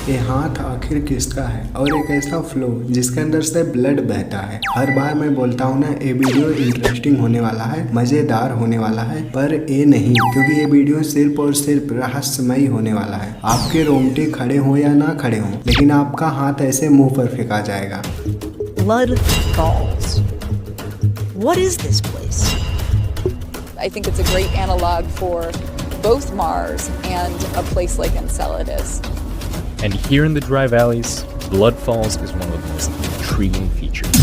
ये हाथ आखिर किसका है और एक ऐसा फ्लो जिसके अंदर से ब्लड बहता है। हर बार मैं बोलता हूँ ना ये वीडियो इंटरेस्टिंग होने वाला है, मजेदार होने वाला है, पर ये नहीं, क्योंकि ये वीडियो सिर्फ और सिर्फ रहस्यमयी होने वाला है। आपके रोंगटे खड़े हो या ना खड़े हो, लेकिन आपका हाथ ऐसे मुंह पर फेंका जाएगा। Blood Falls. What is this place? I think it's a great analog for both Mars and a place like Enceladus. And here in the Dry Valleys, Blood Falls is one of the most intriguing features.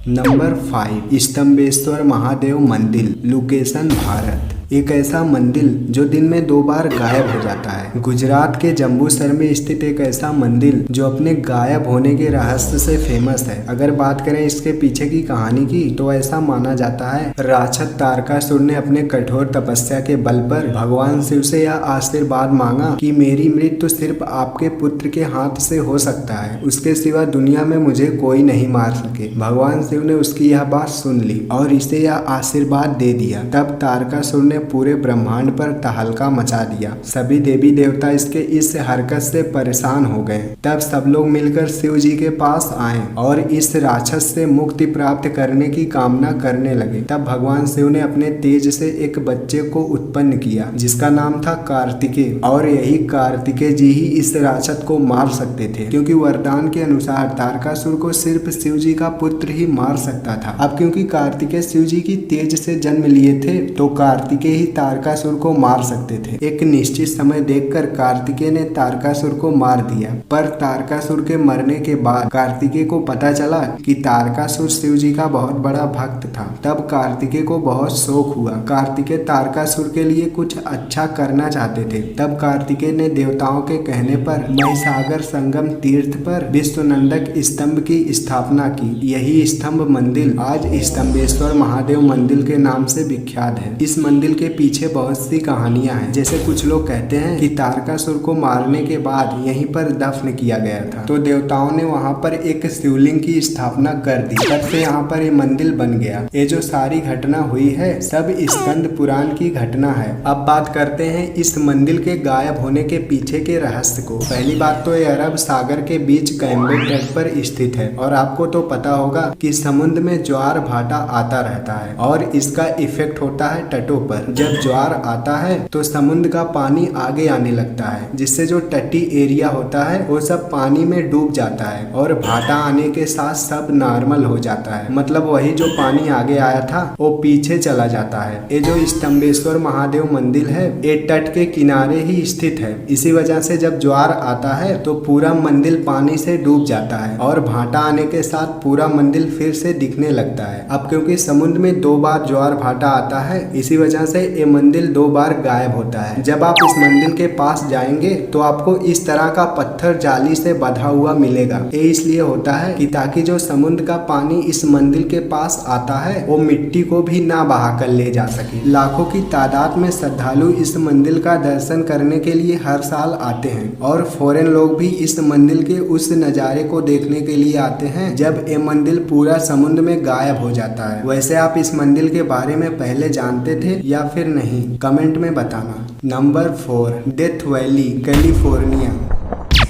Number 5, Stambheshwar Mahadev मंदिर, location Bharat. एक ऐसा मंदिर जो दिन में 2 बार गायब हो जाता है। गुजरात के जंबूसर में स्थित एक ऐसा मंदिर जो अपने गायब होने के रहस्य से फेमस है। अगर बात करें इसके पीछे की कहानी की, तो ऐसा माना जाता है राक्षस तारकासुर ने अपने कठोर तपस्या के बल पर भगवान शिव से यह आशीर्वाद मांगा कि मेरी मृत्यु सिर्फ आपके पुत्र के हाथ से हो सकता है, उसके सिवा दुनिया में मुझे कोई नहीं मार सके। भगवान शिव ने उसकी यह बात सुन ली और इसे यह आशीर्वाद दे दिया। तब तारकासुर ने पूरे ब्रह्मांड पर तहलका मचा दिया। सभी देवी देवता इसके इस हरकत से परेशान हो गए। तब सब लोग मिलकर शिव जी के पास आए और इस राक्षस से मुक्ति प्राप्त करने की कामना करने लगे। तब भगवान शिव ने अपने तेज से एक बच्चे को उत्पन्न किया जिसका नाम था कार्तिकेय, और यही कार्तिकेय जी ही इस राक्षस को मार सकते थे, क्योंकि वरदान के अनुसार तारकासुर को सिर्फ शिव जी का पुत्र ही मार सकता था। अब क्योंकि कार्तिकेय शिव जी की तेज से जन्म लिए थे, तो कार्तिकेय ही तारकासुर को मार सकते थे। एक निश्चित समय देखकर कार्तिकेय ने तारकासुर को मार दिया, पर तारकासुर के मरने के बाद कार्तिकेय को पता चला कि तारकासुर शिव जी का बहुत बड़ा भक्त था। तब कार्तिकेय को बहुत शौक हुआ। कार्तिकेय तारकासुर के लिए कुछ अच्छा करना चाहते थे। तब कार्तिकेय ने देवताओं के कहने पर महिसागर संगम तीर्थ पर विश्वनंदक स्तंभ की स्थापना की। यही स्तंभ मंदिर आज स्तंभेश्वर महादेव मंदिर के नाम से विख्यात है। इस मंदिर के पीछे बहुत सी कहानियां हैं। जैसे कुछ लोग कहते हैं कि तारकासुर को मारने के बाद यहीं पर दफन किया गया था, तो देवताओं ने वहां पर एक शिवलिंग की स्थापना कर दी। तब से यहाँ पर ये मंदिर बन गया। ये जो सारी घटना हुई है सब स्कंद पुराण की घटना है। अब बात करते हैं इस मंदिर के गायब होने के पीछे के रहस्य को। पहली बात तो ये अरब सागर के बीच कैम्बे तट पर स्थित है, और आपको तो पता होगा कि समुद्र में ज्वार भाटा आता रहता है और इसका इफेक्ट होता है तटों पर। जब ज्वार आता है तो समुद्र का पानी आगे आने लगता है, जिससे जो तटी एरिया होता है वो सब पानी में डूब जाता है, और भाटा आने के साथ सब नॉर्मल हो जाता है। मतलब वही जो पानी आगे आया था वो पीछे चला जाता है। ये जो स्तंभेश्वर महादेव मंदिर है ये तट के किनारे ही स्थित है। इसी वजह से जब ज्वार आता है तो पूरा मंदिर पानी से डूब जाता है, और भाटा आने के साथ पूरा मंदिर फिर से दिखने लगता है। अब क्योंकि समुद्र में 2 बार ज्वार भाटा आता है, इसी वजह से ये मंदिर 2 बार गायब होता है। जब आप इस मंदिर के पास जाएंगे तो आपको इस तरह का पत्थर जाली से बंधा हुआ मिलेगा। ये इसलिए होता है कि ताकि जो समुद्र का पानी इस मंदिर के पास आता है वो मिट्टी को भी ना बहा कर ले जा सके। लाखों की तादाद में श्रद्धालु इस मंदिर का दर्शन करने के लिए हर साल आते हैं, और फॉरेन लोग भी इस मंदिर के उस नज़ारे को देखने के लिए आते हैं जब ये मंदिर पूरा समुद्र में गायब हो जाता है। वैसे आप इस मंदिर के बारे में पहले जानते थे या फिर नहीं, कमेंट में बताना। Number 4, death valley, California.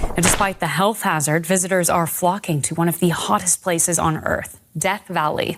And despite the health hazard, visitors are flocking to one of the hottest places on Earth, Death Valley.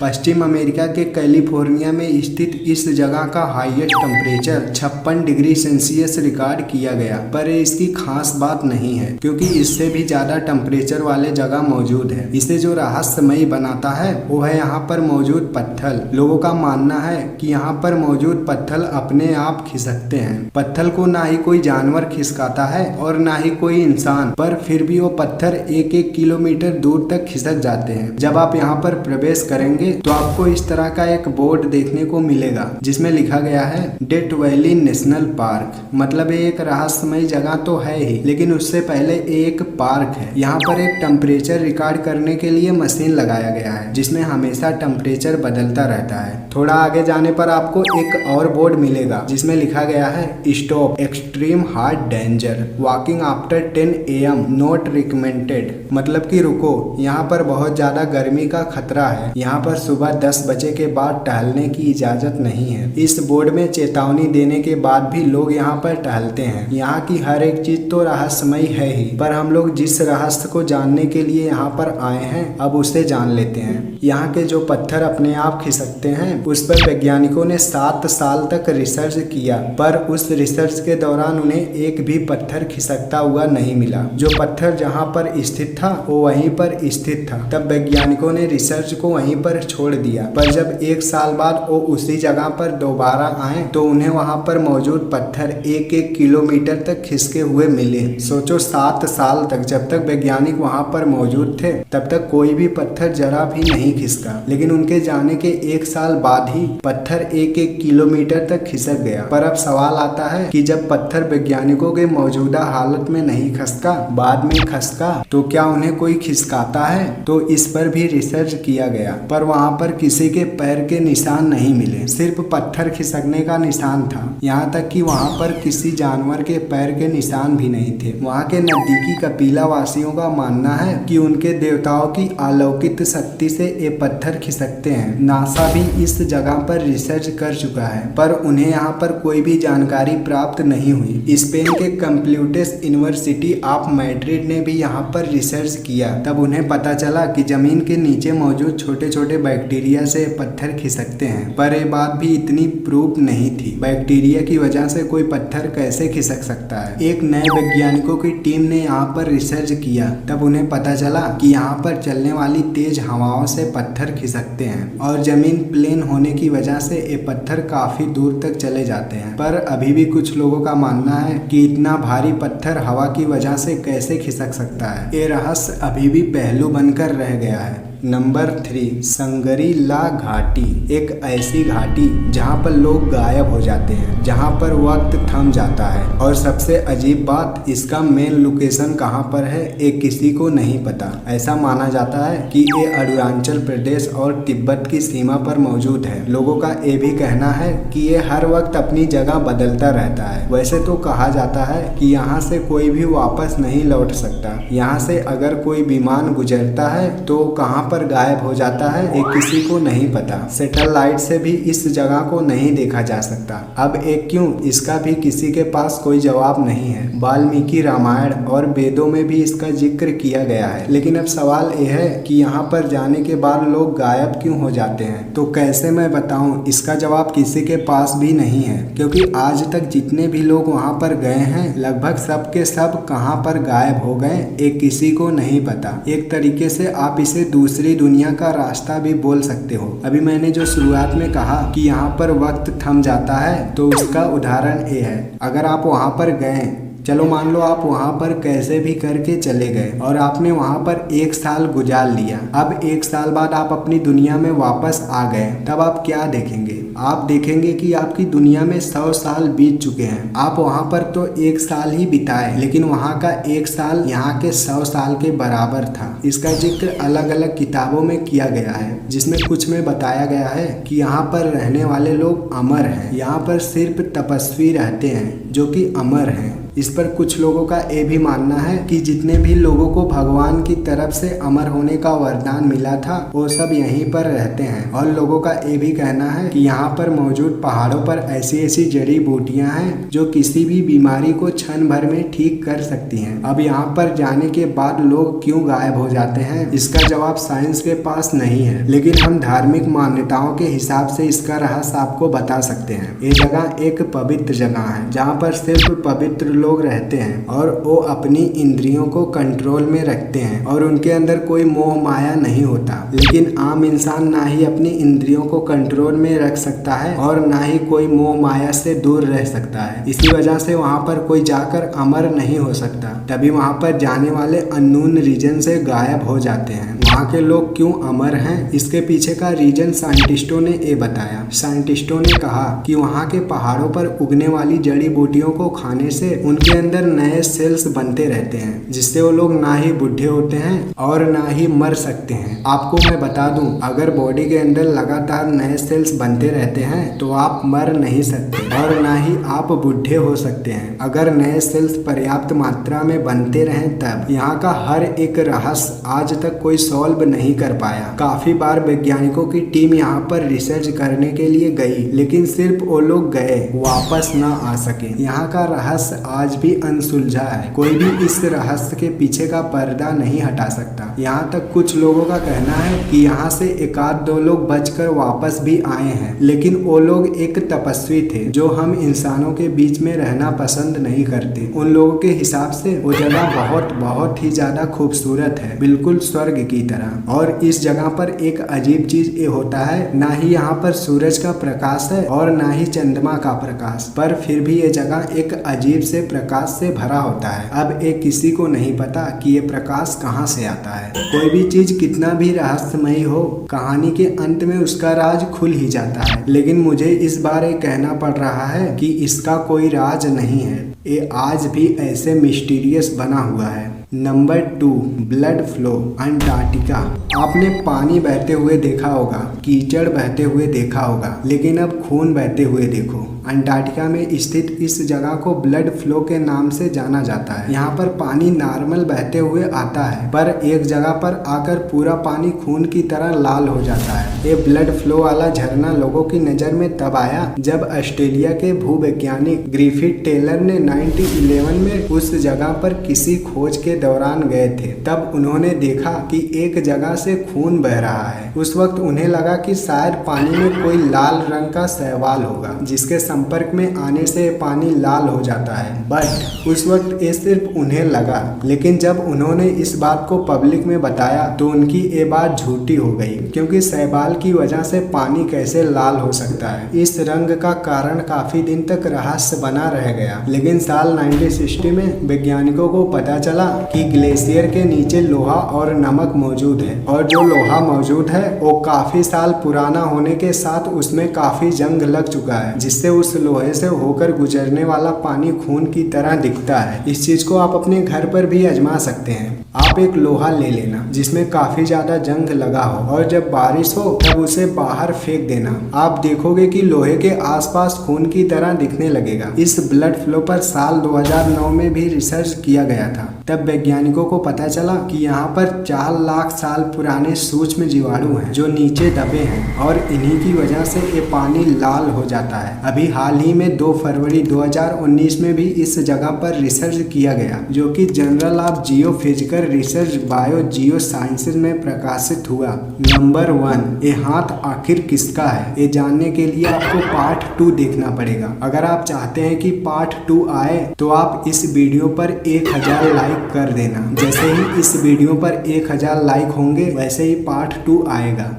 Paschim America के कैलिफोर्निया में स्थित इस जगह का highest temperature 56 degree Celsius record किया गया, पर इसकी खास बात नहीं है क्योंकि इससे भी ज्यादा टेम्परेचर वाले जगह मौजूद है। इसे जो रहस्यमयी बनाता है वो है यहाँ पर मौजूद पत्थर। लोगों का मानना है कि यहाँ पर मौजूद पत्थर अपने आप खिसकते हैं। पत्थर को ना ही कोई जानवर खिसकाता है और ना ही कोई इंसान, पर फिर भी वो पत्थर 1-1 किलोमीटर दूर तक खिसक जाते हैं। जब आप यहाँ पर प्रवेश करेंगे तो आपको इस तरह का एक बोर्ड देखने को मिलेगा जिसमें लिखा गया है डेथ वैली नेशनल पार्क। मतलब ये एक रहस्यमयी जगह तो है ही, लेकिन उससे पहले एक पार्क है। यहाँ पर एक टेम्परेचर रिकॉर्ड करने के लिए मशीन लगाया गया है जिसमें हमेशा टेम्परेचर बदलता रहता है। थोड़ा आगे जाने पर आपको एक और बोर्ड मिलेगा जिसमें लिखा गया है stop extreme heart danger, walking after 10 AM not recommended. मतलब कि रुको, यहाँ पर बहुत ज्यादा गर्मी का खतरा है, यहाँ पर सुबह 10 बजे के बाद टहलने की इजाजत नहीं है। इस बोर्ड में चेतावनी देने के बाद भी लोग यहाँ पर टहलते हैं। यहाँ की हर एक चीज तो रहस्यमयी है ही, पर हम लोग जिस रहस्य को जानने के लिए यहाँ पर आए हैं अब उसे जान लेते हैं। यहाँ के जो पत्थर अपने आप खिसकते हैं उस पर वैज्ञानिकों ने 7 साल तक रिसर्च किया, पर उस रिसर्च के दौरान उन्हें एक भी पत्थर खिसकता हुआ नहीं मिला। जो पत्थर जहाँ पर स्थित था वो वहीं पर स्थित था। तब वैज्ञानिकों ने रिसर्च को वहीं पर छोड़ दिया, पर जब 1 साल बाद वो उसी जगह पर दोबारा आए तो उन्हें वहाँ पर मौजूद पत्थर 1-1 किलोमीटर तक खिसके हुए मिले। सोचो 7 साल तक जब तक वैज्ञानिक वहाँ पर मौजूद थे तब तक कोई भी पत्थर जरा भी नहीं खिसका, लेकिन उनके जाने के 1 साल बाद ही पत्थर 1-1 किलोमीटर तक खिसक गया। पर अब सवाल आता है कि जब पत्थर वैज्ञानिकों के मौजूदा हालत में नहीं खसका, बाद में खसका, तो क्या उन्हें कोई खिसकाता है? तो इस पर भी रिसर्च किया गया, पर वहाँ पर किसी के पैर के निशान नहीं मिले, सिर्फ पत्थर खिसकने का निशान था। यहाँ तक कि वहाँ पर किसी जानवर के पैर के निशान भी नहीं थे। वहाँ के नजदीकी कपिला वासियों का मानना है कि उनके देवताओं की अलौकिक शक्ति से ये पत्थर खिसकते हैं। नासा भी इस जगह पर रिसर्च कर चुका है, पर उन्हें यहाँ पर कोई भी जानकारी प्राप्त नहीं हुई। स्पेन के कंप्यूटेस यूनिवर्सिटी ऑफ मैड्रिड ने भी यहाँ पर रिसर्च किया, तब उन्हें पता चला कि जमीन के नीचे मौजूद छोटे छोटे बैक्टीरिया से पत्थर खिसकते हैं, पर ये बात भी इतनी प्रूफ नहीं थी। बैक्टीरिया की वजह से कोई पत्थर कैसे खिसक सकता है? एक नए वैज्ञानिकों की टीम ने यहाँ पर रिसर्च किया, तब उन्हें पता चला कि यहाँ पर चलने वाली तेज हवाओं से पत्थर खिसकते हैं और जमीन प्लेन होने की वजह से ये पत्थर काफी दूर तक चले जाते हैं। पर अभी भी कुछ लोगों का मानना है कि इतना भारी पत्थर हवा की वजह से कैसे खिसक सकता है। ये रहस्य अभी भी पहलू बनकर रह गया है। नंबर 3, संगरी ला घाटी। एक ऐसी घाटी जहाँ पर लोग गायब हो जाते हैं, जहाँ पर वक्त थम जाता है, और सबसे अजीब बात, इसका मेन लोकेशन कहाँ पर है ये किसी को नहीं पता। ऐसा माना जाता है कि ये अरुणाचल प्रदेश और तिब्बत की सीमा पर मौजूद है। लोगों का ये भी कहना है कि ये हर वक्त अपनी जगह बदलता रहता है। वैसे तो कहा जाता है कि यहाँ से कोई भी वापस नहीं लौट सकता। यहाँ से अगर कोई विमान गुजरता है तो कहाँ पर गायब हो जाता है ये किसी को नहीं पता। सैटेलाइट से भी इस जगह को नहीं देखा जा सकता। अब एक क्यों, इसका भी किसी के पास कोई जवाब नहीं है। वाल्मीकि रामायण और वेदों में भी इसका जिक्र किया गया है, लेकिन अब सवाल यह है कि यहाँ पर जाने के बाद लोग गायब क्यों हो जाते हैं? तो कैसे मैं बताऊं, इसका जवाब किसी के पास भी नहीं है, क्योंकि आज तक जितने भी लोग वहाँ पर गए हैं लगभग सब के सब कहाँ पर गायब हो गए ये किसी को नहीं पता। एक तरीके से आप इसे दूसरी दुनिया का रास्ता भी बोल सकते हो। अभी मैंने जो शुरुआत में कहा कि यहाँ पर वक्त थम जाता है, तो उसका उदाहरण ये है। अगर आप वहाँ पर गए, चलो मान लो आप वहाँ पर कैसे भी करके चले गए और आपने वहाँ पर 1 साल गुजार लिया। अब 1 साल बाद आप अपनी दुनिया में वापस आ गए, तब आप क्या देखेंगे? आप देखेंगे कि आपकी दुनिया में 100 साल बीत चुके हैं। आप वहाँ पर तो 1 साल ही बिताए, लेकिन वहाँ का 1 साल यहाँ के 100 साल के बराबर था। इसका जिक्र अलग अलग किताबों में किया गया है, जिसमें कुछ में बताया गया है कि यहाँ पर रहने वाले लोग अमर हैं। यहाँ पर सिर्फ तपस्वी रहते हैं जो कि अमर हैं। इस पर कुछ लोगों का ये भी मानना है कि जितने भी लोगों को भगवान की तरफ से अमर होने का वरदान मिला था वो सब यहीं पर रहते हैं। और लोगों का ये भी कहना है कि यहाँ पर मौजूद पहाड़ों पर ऐसी ऐसी जड़ी बूटियां हैं जो किसी भी बीमारी को क्षण भर में ठीक कर सकती हैं। अब यहाँ पर जाने के बाद लोग क्यों गायब हो जाते हैं, इसका जवाब साइंस के पास नहीं है, लेकिन हम धार्मिक मान्यताओं के हिसाब से इसका रहस्य आपको बता सकते हैं। ये जगह एक पवित्र जगह है जहाँ पर सिर्फ पवित्र लोग रहते हैं और वो अपनी इंद्रियों को कंट्रोल में रखते हैं और उनके अंदर कोई मोह माया नहीं होता। लेकिन आम इंसान ना ही अपनी इंद्रियों को कंट्रोल में रख सकता है और ना ही कोई मोह माया से दूर रह सकता है। इसी वजह से वहाँ पर कोई जाकर अमर नहीं हो सकता, तभी वहाँ पर जाने वाले अननोन रीजन से गायब हो जाते हैं। वहाँ के लोग क्यों अमर हैं, इसके पीछे का रीजन साइंटिस्टों ने ये बताया। साइंटिस्टों ने कहा कि वहाँ के पहाड़ों पर उगने वाली जड़ी बूटियों को खाने से उनके अंदर नए सेल्स बनते रहते हैं, जिससे वो लोग ना ही बूढ़े होते हैं और ना ही मर सकते हैं। आपको मैं बता दूं, अगर बॉडी के अंदर लगातार नए सेल्स बनते रहते हैं तो आप मर नहीं सकते और ना ही आप बूढ़े हो सकते हैं। अगर नए सेल्स पर्याप्त मात्रा में बनते रहें तब। यहाँ का हर एक रहस्य आज तक कोई सॉल्व नहीं कर पाया। काफी बार वैज्ञानिकों की टीम यहाँ पर रिसर्च करने के लिए गई, लेकिन सिर्फ वो लोग गए, वापस न आ सके। यहाँ का रहस्य आज भी अनसुलझा है। कोई भी इस रहस्य के पीछे का पर्दा नहीं हटा सकता। यहाँ तक कुछ लोगों का कहना है कि यहाँ से एक आध दो लोग बचकर वापस भी आए हैं, लेकिन वो लोग एक तपस्वी थे जो हम इंसानों के बीच में रहना पसंद नहीं करते। उन लोगों के हिसाब से वो जगह बहुत बहुत ही ज्यादा खूबसूरत है, बिल्कुल स्वर्ग की तरह। और इस जगह पर एक अजीब चीज ये होता है, ना ही यहाँ पर सूरज का प्रकाश है और ना ही चंद्रमा का प्रकाश, पर फिर भी ये जगह एक अजीब से प्रकाश से भरा होता है। अब एक किसी को नहीं पता कि ये प्रकाश कहाँ से आता है। कोई भी चीज कितना भी रहस्यमयी हो, कहानी के अंत में उसका राज खुल ही जाता है। लेकिन मुझे इस बार ये कहना पड़ रहा है कि इसका कोई राज नहीं है, ये आज भी ऐसे मिस्टीरियस बना हुआ है। Number 2, blood flow, Antarctica. आपने पानी बहते हुए देखा होगा, कीचड़ बहते हुए देखा होगा, लेकिन अब खून बहते हुए देखो। अंटार्कटिका में स्थित इस जगह को ब्लड फ्लो के नाम से जाना जाता है। यहाँ पर पानी नॉर्मल बहते हुए आता है, पर एक जगह पर आकर पूरा पानी खून की तरह लाल हो जाता है। ये ब्लड फ्लो वाला झरना लोगों की नजर में तब आया जब ऑस्ट्रेलिया के भूवैज्ञानिक ग्रिफिथ टेलर ने 1911 में उस जगह पर किसी खोज के दौरान गए थे। तब उन्होंने देखा कि एक जगह से खून बह रहा है। उस वक्त उन्हें लगा कि शायद पानी में कोई लाल रंग का शैवाल होगा, जिसके संपर्क में आने से पानी लाल हो जाता है। बट उस वक्त ये सिर्फ उन्हें लगा, लेकिन जब उन्होंने इस बात को पब्लिक में बताया तो उनकी ये बात झूठी हो गई, क्योंकि शैवाल की वजह से पानी कैसे लाल हो सकता है। इस रंग का कारण काफी दिन तक रहस्य बना रह गया, लेकिन साल 1960 में वैज्ञानिकों को पता चला कि ग्लेशियर के नीचे लोहा और नमक मौजूद है, और जो लोहा मौजूद है वो काफी साल पुराना होने के साथ उसमें काफी जंग लग चुका है, जिससे उस लोहे से होकर गुजरने वाला पानी खून की तरह दिखता है। इस चीज को आप अपने घर पर भी आजमा सकते हैं। आप एक लोहा ले लेना जिसमें काफी ज्यादा जंग लगा हो, और जब बारिश हो तब उसे बाहर फेंक देना। आप देखोगे कि लोहे के आसपास खून की तरह दिखने लगेगा। इस ब्लड फ्लो पर साल 2009 में भी रिसर्च किया गया था। तब वैज्ञानिकों को पता चला कि यहाँ पर 4 लाख साल पुराने सूक्ष्म जीवाणु हैं जो नीचे दबे हैं, और इन्हीं की वजह से ये पानी लाल हो जाता है। अभी हाल ही में 2 फरवरी 2019 में भी इस जगह पर रिसर्च किया गया, जो कि journal of geophysical research bio Jio sciences में प्रकाशित हुआ। नंबर 1, ये हाथ आखिर किसका है? ये जानने के लिए आपको पार्ट 2 देखना पड़ेगा। अगर आप चाहते हैं कि पार्ट 2 आए तो आप इस वीडियो पर 1000 लाइक कर देना। जैसे ही इस वीडियो पर 1000 लाइक होंगे वैसे ही पार्ट 2 आएगा।